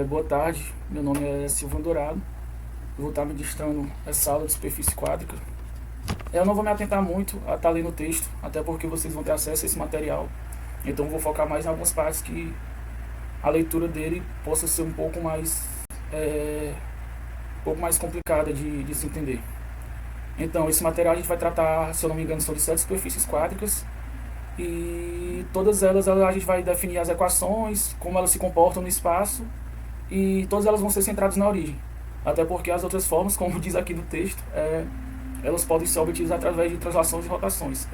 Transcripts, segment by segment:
Boa tarde, meu nome é Silvano Dourado. Eu vou estar ministrando essa aula de superfície quádrica. Eu não vou me atentar muito a estar lendo o texto, até porque vocês vão ter acesso a esse material. Então eu vou focar mais em algumas partes que a leitura dele possa ser um pouco mais complicada de se entender. Então, esse material a gente vai tratar, se eu não me engano, são de 7 superfícies quádricas. E todas elas a gente vai definir as equações, como elas se comportam no espaço, e todas elas vão ser centradas na origem. Até porque as outras formas, como diz aqui no texto, elas podem ser obtidas através de translações e rotações.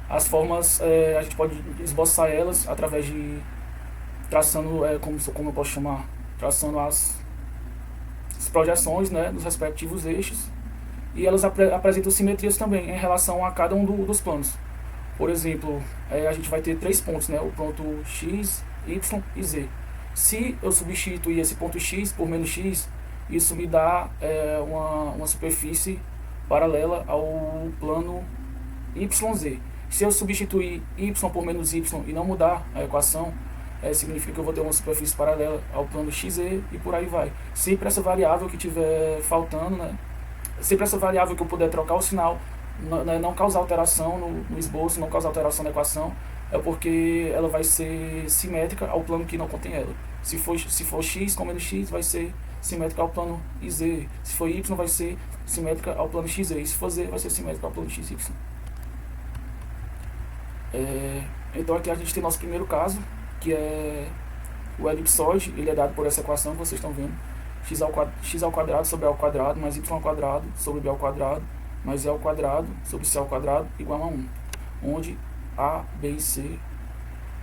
As formas, a gente pode esboçar elas através de traçando, como eu posso chamar, traçando as projeções, né, dos respectivos eixos, e elas apresentam simetrias também em relação a cada um dos planos. Por exemplo, a gente vai ter 3 pontos, né, o ponto x, y e z. Se eu substituir esse ponto x por menos x, isso me dá uma superfície paralela ao plano YZ. Se eu substituir y por menos y e não mudar a equação, significa que eu vou ter uma superfície paralela ao plano XZ e por aí vai. Sempre essa variável que estiver faltando, né? Sempre essa variável que eu puder trocar o sinal, não causar alteração no esboço, não causar alteração na equação, é porque ela vai ser simétrica ao plano que não contém ela. Se for x com menos x, vai ser simétrica ao plano iz. Se for y, vai ser simétrica ao plano xz. E se for z, vai ser simétrica ao plano xy. Então aqui a gente tem nosso primeiro caso, que é o elipsoide. Ele é dado por essa equação que vocês estão vendo: x ao quadrado sobre a ao quadrado mais y ao quadrado sobre b ao quadrado mais e ao quadrado sobre c ao quadrado igual a 1, onde a, b e c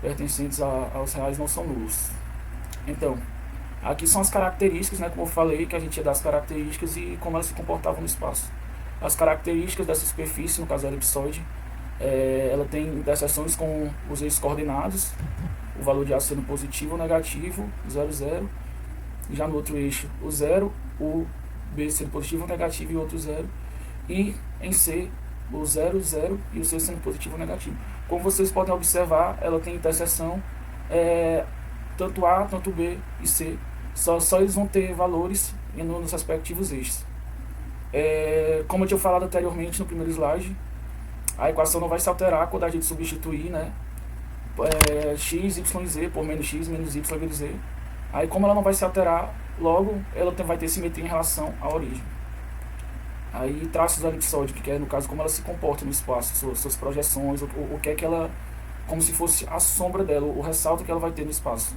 pertencentes aos reais não são nulos. Então, aqui são as características, né, como eu falei, que a gente ia dar as características e como elas se comportavam no espaço. As características dessa superfície, no caso a elipsoide, ela tem interseções com os eixos coordenados, o valor de A sendo positivo ou negativo, 0, 0. Já no outro eixo, o 0, o B sendo positivo ou negativo e outro 0. E em C, o 0, 0 e o C sendo positivo ou negativo. Como vocês podem observar, ela tem interseção tanto A, tanto B e C. Só eles vão ter valores nos respectivos eixos. Como eu tinha falado anteriormente no primeiro slide, a equação não vai se alterar quando a gente substituir, né, x, y e z por menos x, menos y vezes z. Aí, como ela não vai se alterar, logo ela vai ter simetria em relação à origem. Aí, traços da elipsoide, que é, no caso, como ela se comporta no espaço, suas projeções, o que é que ela, como se fosse a sombra dela, o ressalto que ela vai ter no espaço.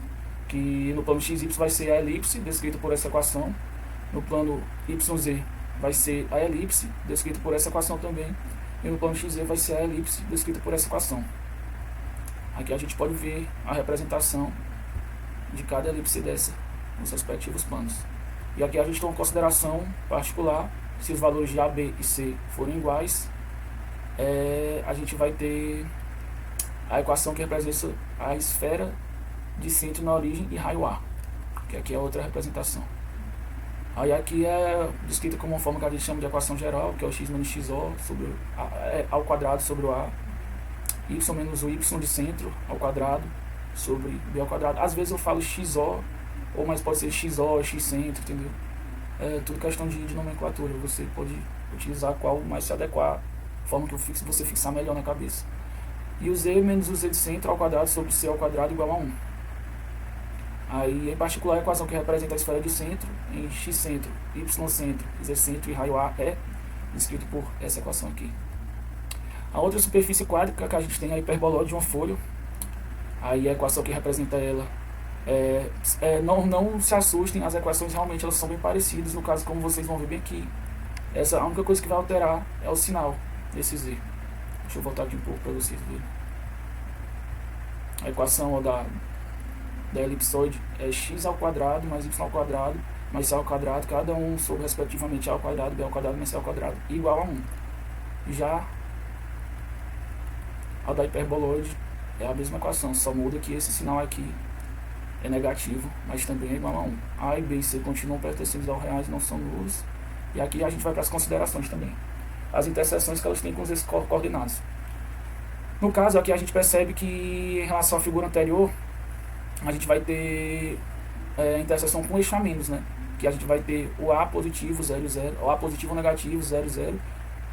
Que no plano xy vai ser a elipse, descrita por essa equação. No plano yz vai ser a elipse, descrita por essa equação também. E no plano xz vai ser a elipse, descrita por essa equação. Aqui a gente pode ver a representação de cada elipse dessa nos respectivos planos. E aqui a gente tem uma consideração particular: se os valores de A, B e C forem iguais, a gente vai ter a equação que representa a esfera de centro na origem e raio A, que aqui é outra representação. Aí aqui é descrita como uma forma que a gente chama de equação geral, que é o x menos xo sobre ao quadrado sobre o A, y menos o y de centro ao quadrado sobre b ao quadrado. Às vezes eu falo xo, mas pode ser xo, x centro, entendeu? É tudo questão de nomenclatura. Você pode utilizar qual mais se adequar, a forma que você fixar melhor na cabeça. E o z menos o z de centro ao quadrado sobre c ao quadrado igual a 1. Aí, em particular, a equação que representa a esfera de centro em x centro, y centro, z centro e raio A é descrito por essa equação aqui. A outra superfície quádrica que a gente tem é a hiperboloide de uma folha. Aí a equação que representa ela não se assustem, as equações realmente elas são bem parecidas. No caso, como vocês vão ver bem aqui, a única coisa que vai alterar é o sinal desse z. Deixa eu voltar aqui um pouco para vocês verem. A equação da elipsoide é x ao quadrado mais y ao quadrado mais c ao quadrado, cada um sobre respectivamente a ao quadrado, b ao quadrado mais c ao quadrado, igual a 1. Já a da hiperboloide é a mesma equação, só muda que esse sinal aqui é negativo, mas também é igual a 1. A e b e c continuam pertencendo aos reais, não são nulos. E aqui a gente vai para as considerações também. As interseções que elas têm com os eixos coordenados. No caso aqui a gente percebe que, em relação à figura anterior, a gente vai ter a interseção com o eixo a menos, né? Que a gente vai ter o A positivo, 0, 0, o A positivo ou negativo, 0, 0,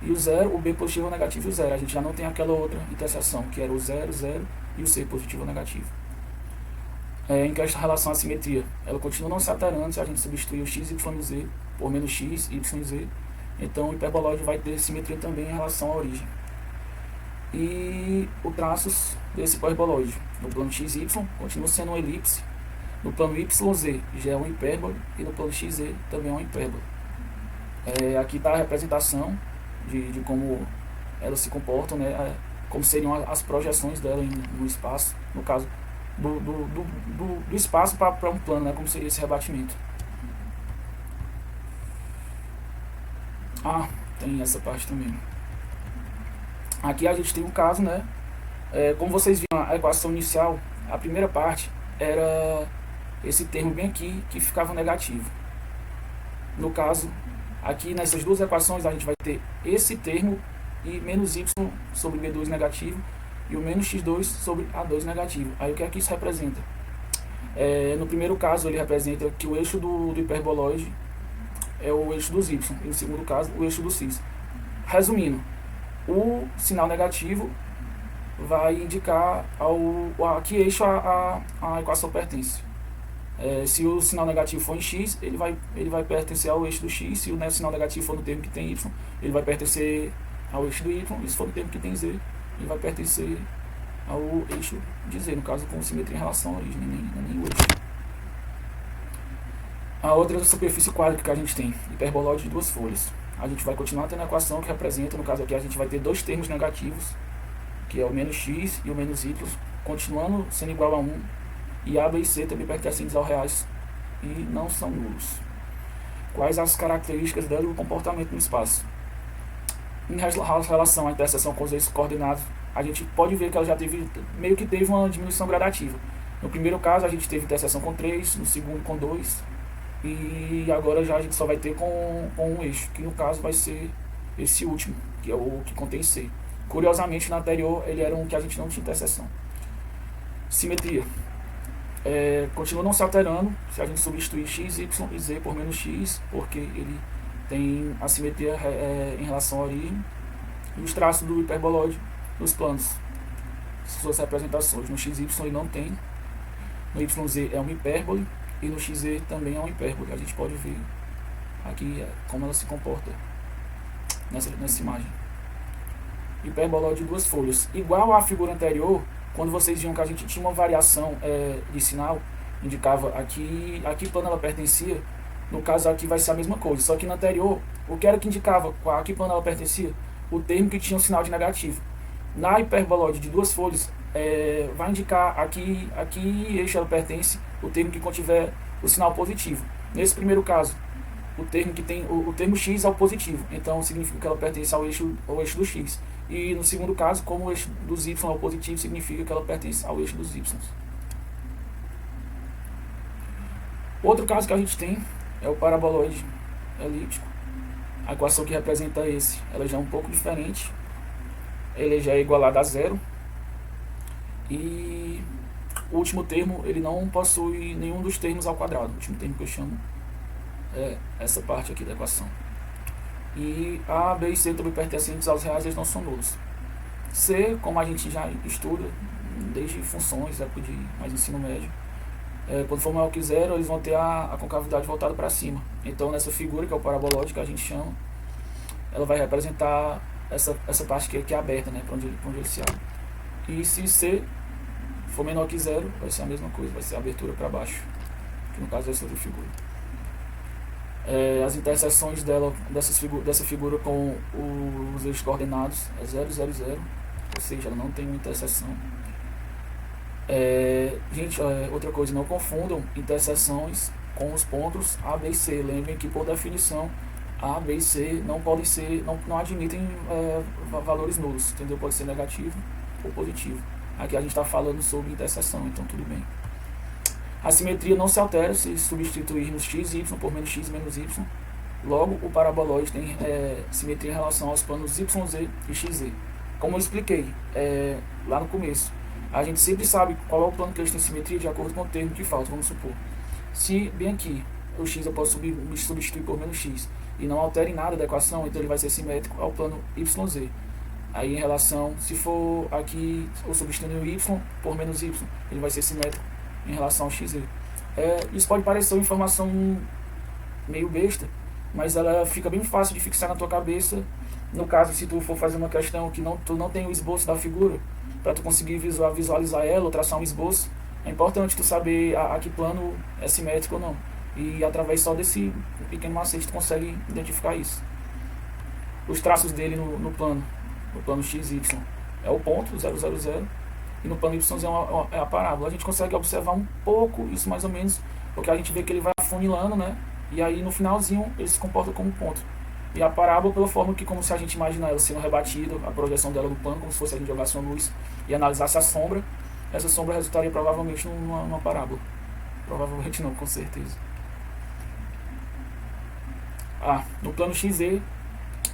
e o 0, o B positivo ou negativo, 0. A gente já não tem aquela outra interseção, que era o 0, 0 e o C positivo ou negativo. Em relação à simetria, ela continua não se alterando se a gente substituir o x, y e z por menos x, y e z. Então o hiperboloide vai ter simetria também em relação à origem. E o traços desse hiperboloide no plano xy continua sendo uma elipse, no plano yz já é uma hipérbole e no plano xz também é uma hipérbole. Aqui está a representação de como elas se comportam, né? Como seriam as projeções dela no espaço, no caso do espaço para um plano, né? Como seria esse rebatimento. Tem essa parte também. Aqui a gente tem um caso, né? Como vocês viram a equação inicial, a primeira parte era esse termo bem aqui que ficava negativo. No caso, aqui nessas duas equações a gente vai ter esse termo e menos y sobre b2 negativo e o menos x2 sobre a2 negativo. Aí o que é que isso representa? No primeiro caso ele representa que o eixo do hiperboloide é o eixo dos y, e no segundo caso o eixo do x. Resumindo, o sinal negativo vai indicar a que eixo a equação pertence. Se o sinal negativo for em x, ele vai pertencer ao eixo do x. Se o sinal negativo for no termo que tem y, ele vai pertencer ao eixo do y. E se for no termo que tem z, ele vai pertencer ao eixo de z, no caso com simetria em relação à origem, nem o eixo. A outra superfície quádrica que a gente tem, hiperboloide de duas folhas. A gente vai continuar tendo a equação que representa, no caso aqui a gente vai ter dois termos negativos, que é o menos x e o menos y, continuando sendo igual a 1, e A, B e C também pertencentes ao reais e não são nulos. Quais as características dela e o comportamento no espaço? Em relação à interseção com os eixos coordenados, a gente pode ver que ela já meio que teve uma diminuição gradativa. No primeiro caso a gente teve interseção com 3, no segundo com 2, e agora já a gente só vai ter com um eixo, que no caso vai ser esse último, que é o que contém C. Curiosamente, no anterior ele era um que a gente não tinha interseção. Simetria. Continua não se alterando se a gente substituir x, y e z por menos x, porque ele tem a simetria em relação à origem. E os traços do hiperboloide nos planos, suas representações. No xy ele não tem, no yz é uma hipérbole e no xz também é uma hipérbole. A gente pode ver aqui como ela se comporta nessa imagem. Hiperboloide de duas folhas. Igual à figura anterior, quando vocês viam que a gente tinha uma variação de sinal, indicava a que plano ela pertencia. No caso aqui vai ser a mesma coisa, só que no anterior, o que era que indicava a que plano ela pertencia? O termo que tinha um sinal de negativo. Na hiperboloide de duas folhas, vai indicar a que eixo ela pertence, o termo que contiver o sinal positivo. Nesse primeiro caso, o termo que tem o termo x é o positivo, então significa que ela pertence ao eixo do x. E no segundo caso, como o eixo dos y é o positivo, significa que ela pertence ao eixo dos y. Outro caso que a gente tem é o paraboloide elíptico. A equação que representa esse, ela já é um pouco diferente. Ele já é igualado a zero. E o último termo, ele não possui nenhum dos termos ao quadrado. O último termo que eu chamo é essa parte aqui da equação. E A, B e C também pertencentes aos reais, eles não são nulos. C, como a gente já estuda, desde funções, época de mais ensino médio, quando for maior que zero, eles vão ter a concavidade voltada para cima. Então, nessa figura, que é o parabolóide que a gente chama, ela vai representar essa parte que é aberta, né, para onde ele se abre. E se C for menor que zero, vai ser a mesma coisa, vai ser a abertura para baixo, que no caso é essa outra figura. As interseções dessa figura com os eixos coordenados é 0, 0, 0, ou seja, ela não tem uma interseção. Gente, outra coisa, não confundam interseções com os pontos A, B e C. Lembrem que, por definição, A, B e C não podem ser, não admitem valores nulos, entendeu? Pode ser negativo ou positivo. Aqui a gente está falando sobre interseção, então tudo bem. A simetria não se altera se substituirmos x e y por menos x menos y. Logo, o paraboloide tem simetria em relação aos planos yz e xz. Como eu expliquei lá no começo, a gente sempre sabe qual é o plano que eles têm simetria de acordo com o termo que falta. Vamos supor, Se bem aqui o x eu posso substituir por menos x e não altere nada da equação, então ele vai ser simétrico ao plano YZ. Aí em relação, se for aqui eu substituindo y por menos y, ele vai ser simétrico em relação ao xz. Isso pode parecer uma informação meio besta, mas ela fica bem fácil de fixar na tua cabeça. No caso, se tu for fazer uma questão que tu não tem o esboço da figura, para tu conseguir visualizar ela ou traçar um esboço, é importante tu saber a que plano é simétrico ou não. E através só desse pequeno macete tu consegue identificar isso. Os traços dele no plano XY é o ponto 0, 0, 0, e no plano YZ é a parábola. A gente consegue observar um pouco isso mais ou menos, porque a gente vê que ele vai afunilando, né? E aí no finalzinho ele se comporta como ponto. E a parábola pela forma que, como se a gente imaginar ela sendo rebatida, a projeção dela no plano, como se fosse a gente jogasse uma luz e analisasse a sombra, essa sombra resultaria provavelmente numa parábola. Provavelmente não, com certeza. No plano XZ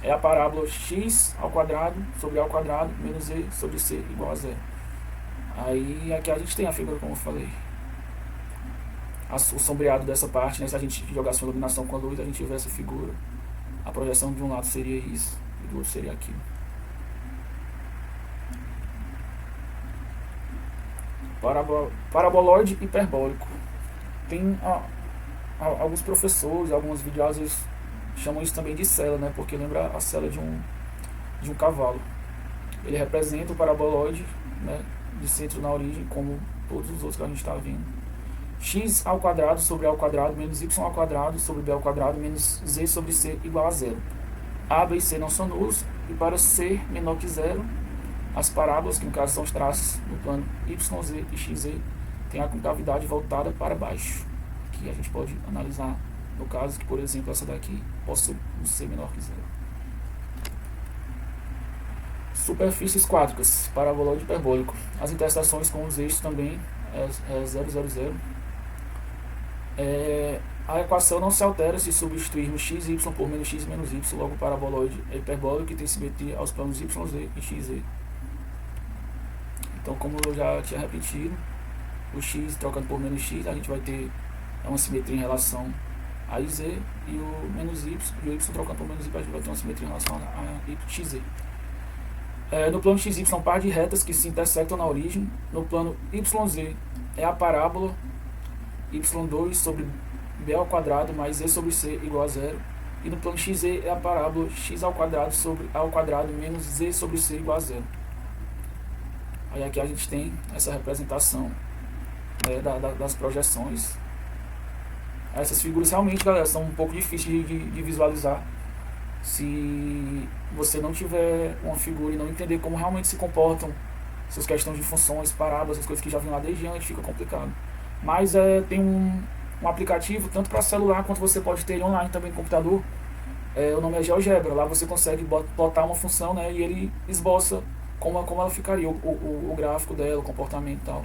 é a parábola x ao quadrado sobre a ao quadrado menos e sobre c igual a zero. Aí aqui a gente tem a figura, como eu falei. O sombreado dessa parte, né? Se a gente jogasse uma iluminação com a luz, a gente tivesse a figura. A projeção de um lado seria isso e do outro seria aquilo. Paraboloide hiperbólico. Tem alguns professores, algumas videoaulas chamam isso também de cela, né? Porque lembra a cela de um cavalo. Ele representa o paraboloide, né? De centro na origem, como todos os outros que a gente está vendo. X ao quadrado sobre a ao quadrado menos y ao quadrado sobre b ao quadrado menos z sobre c igual a zero. A, b e c não são nulos, e para c menor que zero, as parábolas, que no caso são os traços no plano yz e xz, tem a concavidade voltada para baixo, que a gente pode analisar no caso que, por exemplo, essa daqui possui um c menor que zero. Superfícies quádricas, paraboloide hiperbólico. As interseções com os eixos também é 0, 0, 0. A equação não se altera se substituirmos xy por menos x menos y, logo o paraboloide é hiperbólico e tem simetria aos planos yz e xz. Então, como eu já tinha repetido, o x trocando por menos x, a gente vai ter uma simetria em relação a iz, e o menos y, e o y trocando por menos y, a gente vai ter uma simetria em relação a xz. No plano XY, par de retas que se intersectam na origem. No plano YZ é a parábola y2 sobre b ao quadrado mais e sobre c igual a zero. E no plano XZ é a parábola x ao quadrado sobre a ao quadrado menos z sobre c igual a zero. Aí aqui a gente tem essa representação, né, das projeções. Essas figuras realmente, galera, são um pouco difíceis de visualizar se você não tiver uma figura e não entender como realmente se comportam essas questões de funções, parábolas, essas coisas que já vêm lá desde antes, fica complicado. Mas tem um aplicativo tanto para celular quanto você pode ter online também no computador. O nome é GeoGebra. Lá você consegue botar uma função, né, e ele esboça como ela ficaria, o gráfico dela, o comportamento e tal.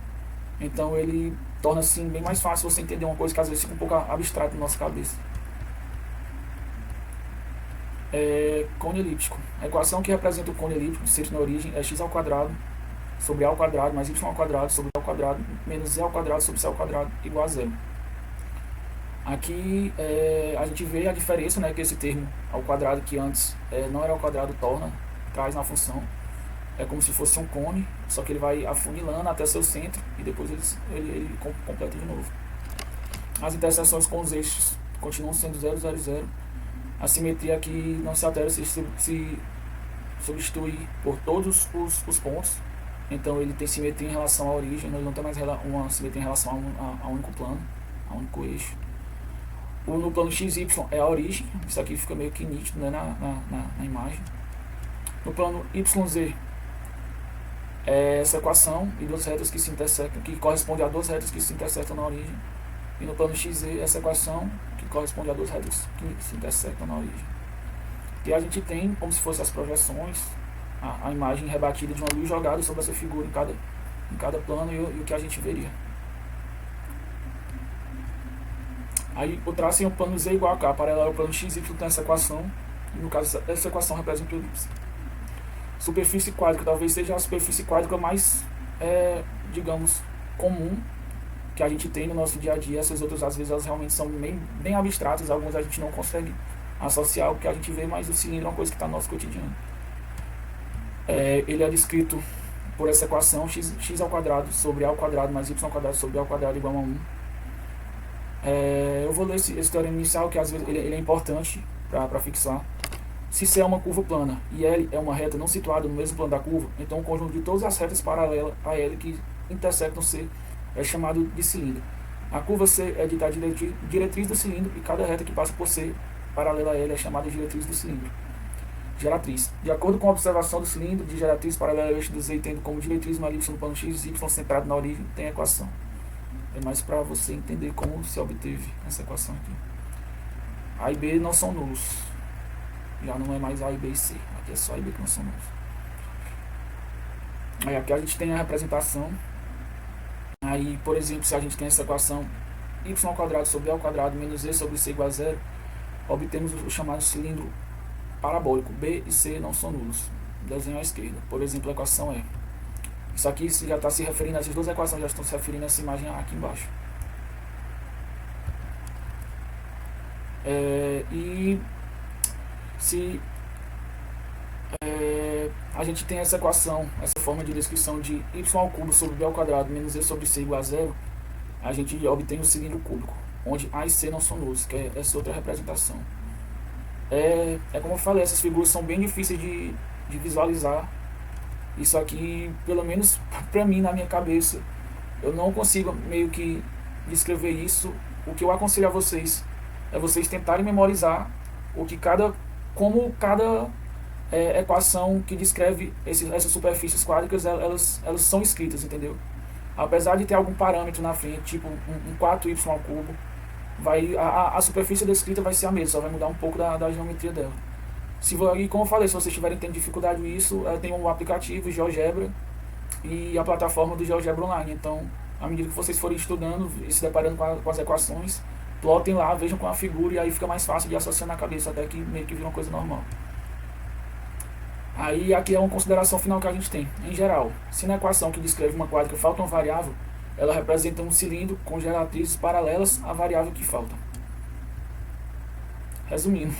Então ele torna assim bem mais fácil você entender uma coisa que às vezes fica um pouco abstrato na nossa cabeça. Cone elíptico. A equação que representa o cone elíptico de centro na origem é x ao quadrado sobre a ao quadrado mais y ao quadrado sobre a ao quadrado menos z ao quadrado sobre c ao quadrado igual a zero. Aqui a gente vê a diferença, né, que esse termo ao quadrado, que antes não era ao quadrado, traz na função. É como se fosse um cone, só que ele vai afunilando até seu centro e depois ele completa de novo. As interseções com os eixos continuam sendo 0, 0, 0. A simetria aqui não se altera se substitui por todos os pontos. Então ele tem simetria em relação à origem, ele não tem mais uma simetria em relação a um único plano, a um único eixo. No plano XY é a origem, isso aqui fica meio que nítido, né, na imagem. No plano YZ é essa equação e duas retas que se intersectam, que corresponde a duas retas que se intersectam na origem. E no plano XZ essa equação que corresponde a duas retas que se intersectam na origem. E a gente tem como se fossem as projeções, a imagem rebatida de uma luz jogada sobre essa figura em cada plano e o que a gente veria. Aí o traço em um plano Z igual a K, paralelo ao plano XY tem essa equação, e no caso essa equação representa o elipse. Superfície quádrica, talvez seja a superfície quádrica mais, digamos, comum que a gente tem no nosso dia a dia. Essas outras, às vezes, elas realmente são bem abstratas, algumas a gente não consegue associar o que a gente vê, mas o cilindro é uma coisa que está no nosso cotidiano. Ele é descrito por essa equação x ao quadrado sobre a ao quadrado mais y ao quadrado sobre a ao quadrado igual a 1. Eu vou ler esse teorema inicial, que às vezes ele é importante para fixar. Se C é uma curva plana e L é uma reta não situada no mesmo plano da curva, então o conjunto de todas as retas paralelas a L que intersectam C é chamado de cilindro. A curva C é dita a diretriz do cilindro e cada reta que passa por C paralela a L é chamada de diretriz do cilindro. Geratriz. De acordo com a observação do cilindro de geratriz paralela ao eixo do Z, tendo como diretriz uma elipse no plano x, y centrado na origem, tem a equação. É mais para você entender como se obteve essa equação aqui. A e B não são nulos. Já não é mais A e B e C. Aqui é só A e B que não são nulos. Aí aqui a gente tem a representação. Aí, por exemplo, se a gente tem essa equação y ao quadrado sobre a ao quadrado menos e sobre c igual a zero, obtemos o chamado cilindro parabólico. B e C não são nulos. Desenho à esquerda. Por exemplo, a equação é. Isso aqui já está se referindo, essas duas equações já estão se referindo a essa imagem aqui embaixo. E se a gente tem essa equação, essa forma de descrição de y ao cubo sobre b ao quadrado menos e sobre c igual a zero, a gente obtém o cilindro cúbico, onde A e C não são nulos, que é essa outra representação. Como eu falei, essas figuras são bem difíceis de visualizar. Isso aqui, pelo menos para mim, na minha cabeça, eu não consigo meio que descrever isso. O que eu aconselho a vocês é vocês tentarem memorizar como cada equação que descreve essas superfícies quádricas, elas são escritas, entendeu? Apesar de ter algum parâmetro na frente, tipo um 4y ao cubo, a superfície descrita vai ser a mesma, só vai mudar um pouco da geometria dela. E como eu falei, se vocês tiverem tendo dificuldade com isso, tem um aplicativo GeoGebra e a plataforma do GeoGebra Online. Então, à medida que vocês forem estudando e se deparando com as equações, plotem lá, vejam com a figura e aí fica mais fácil de associar na cabeça, até que meio que vira uma coisa normal. Aí aqui é uma consideração final que a gente tem. Em geral, se na equação que descreve uma quádrica falta uma variável, ela representa um cilindro com geratrizes paralelas à variável que falta. Resumindo,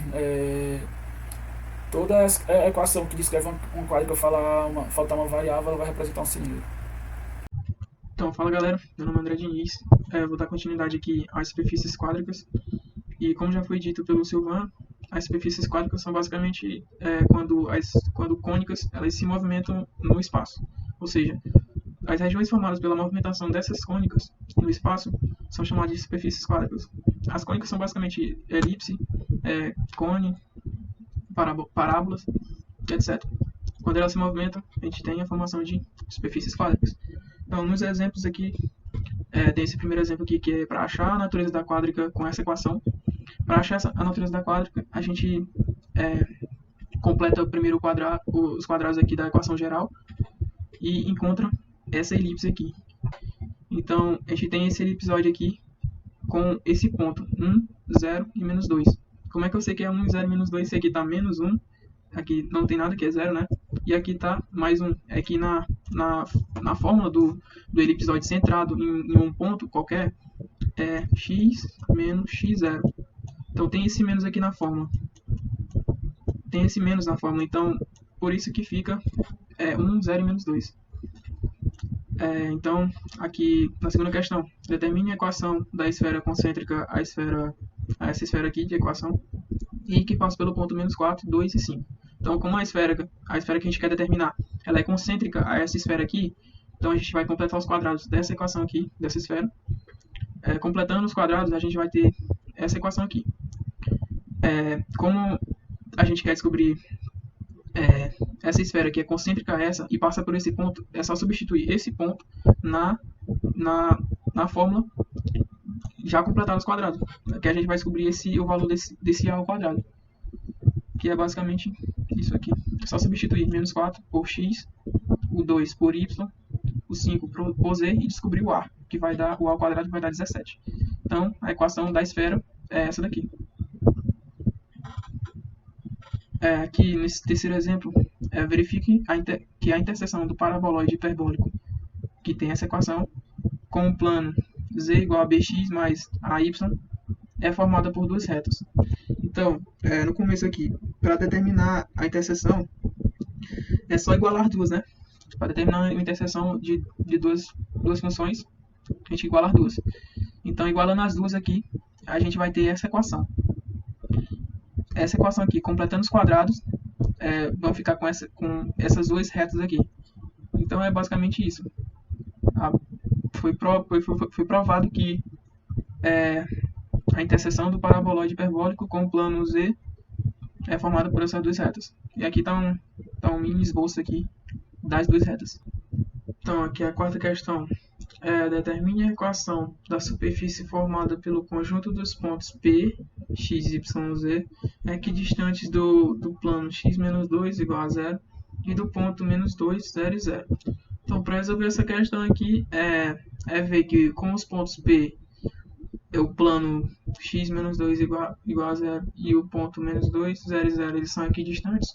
toda equação que descreve uma quádrica faltar uma variável, ela vai representar um cilindro. Então, fala galera, meu nome é André Diniz, vou dar continuidade aqui às superfícies quádricas. E como já foi dito pelo Silvano, as superfícies quádricas são basicamente quando cônicas elas se movimentam no espaço. Ou seja, as regiões formadas pela movimentação dessas cônicas no espaço são chamadas de superfícies quádricas. As cônicas são basicamente elipse, cone, parábolas, etc. Quando elas se movimentam, a gente tem a formação de superfícies quádricas. Então, nos exemplos aqui, tem esse primeiro exemplo aqui que é para achar a natureza da quádrica com essa equação. Para achar a natureza da quádrica, a gente completa primeiro os quadrados aqui da equação geral e encontra essa elipse aqui. Então, a gente tem esse elipsoide aqui com esse ponto, 1, 0 e menos 2. Como é que eu sei que é 1, 0 e menos 2? Se aqui está menos 1, aqui não tem nada que é 0, né? E aqui está mais 1. Aqui na fórmula do elipsoide centrado em um ponto qualquer, é x menos x0. Então, tem esse menos aqui na fórmula. Tem esse menos na fórmula, então, por isso que fica 1, 0 e menos 2. Então, aqui na segunda questão, determine a equação da esfera concêntrica a essa esfera aqui de equação e que passa pelo ponto menos 4, 2 e 5. Então, como a esfera que a gente quer determinar, ela é concêntrica a essa esfera aqui, então a gente vai completar os quadrados dessa equação aqui, dessa esfera. Completando os quadrados, a gente vai ter essa equação aqui. Como a gente quer descobrir essa esfera que é concêntrica a essa e passa por esse ponto, é só substituir esse ponto na fórmula já completada os quadrados, que a gente vai descobrir o valor desse A ao quadrado, que é basicamente isso aqui. É só substituir menos 4 por x, o 2 por y, o 5 por z e descobrir o A, que vai dar o A ao quadrado, que vai dar 17. Então, a equação da esfera é essa daqui. Aqui nesse terceiro exemplo, verifique que a interseção do paraboloide hiperbólico, que tem essa equação, com o plano z igual a bx mais ay é formada por duas retas. Então, no começo aqui, para determinar a interseção, é só igualar duas, né? Para determinar a interseção de duas funções, a gente iguala as duas. Então, igualando as duas aqui, a gente vai ter essa equação. Essa equação aqui, completando os quadrados, vão ficar com essas duas retas aqui. Então, é basicamente isso. Foi provado que a interseção do paraboloide hiperbólico com o plano Z é formada por essas duas retas. E aqui está um mini esboço aqui das duas retas. Então, aqui a quarta questão. Determine a equação da superfície formada pelo conjunto dos pontos P, x, y, z, equidistantes do plano x menos 2 igual a 0 e do ponto menos 2, 0 e 0. Então, para resolver essa questão aqui, ver que com os pontos P, o plano x menos 2 igual a 0 e o ponto menos 2, 0 e 0, eles são equidistantes.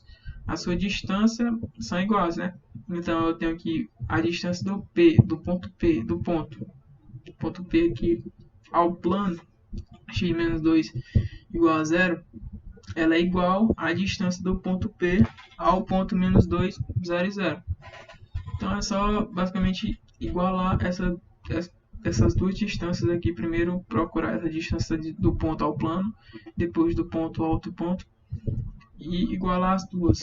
A sua distância são iguais, né? Então, eu tenho aqui a distância do ponto P aqui ao plano x menos 2 igual a 0, ela é igual à distância do ponto P ao ponto menos 2, 0 e 0. Então, é só basicamente igualar essas duas distâncias aqui. Primeiro, procurar essa distância do ponto ao plano, depois do ponto ao outro ponto, e igualar as duas.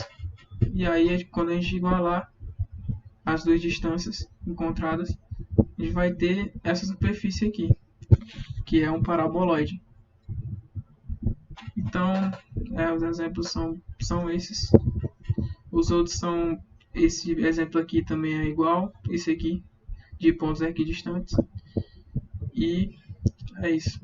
E aí, quando a gente igualar as duas distâncias encontradas, a gente vai ter essa superfície aqui, que é um paraboloide. Então, os exemplos são esses. Os outros são, esse exemplo aqui também é igual, esse aqui, de pontos equidistantes. E é isso.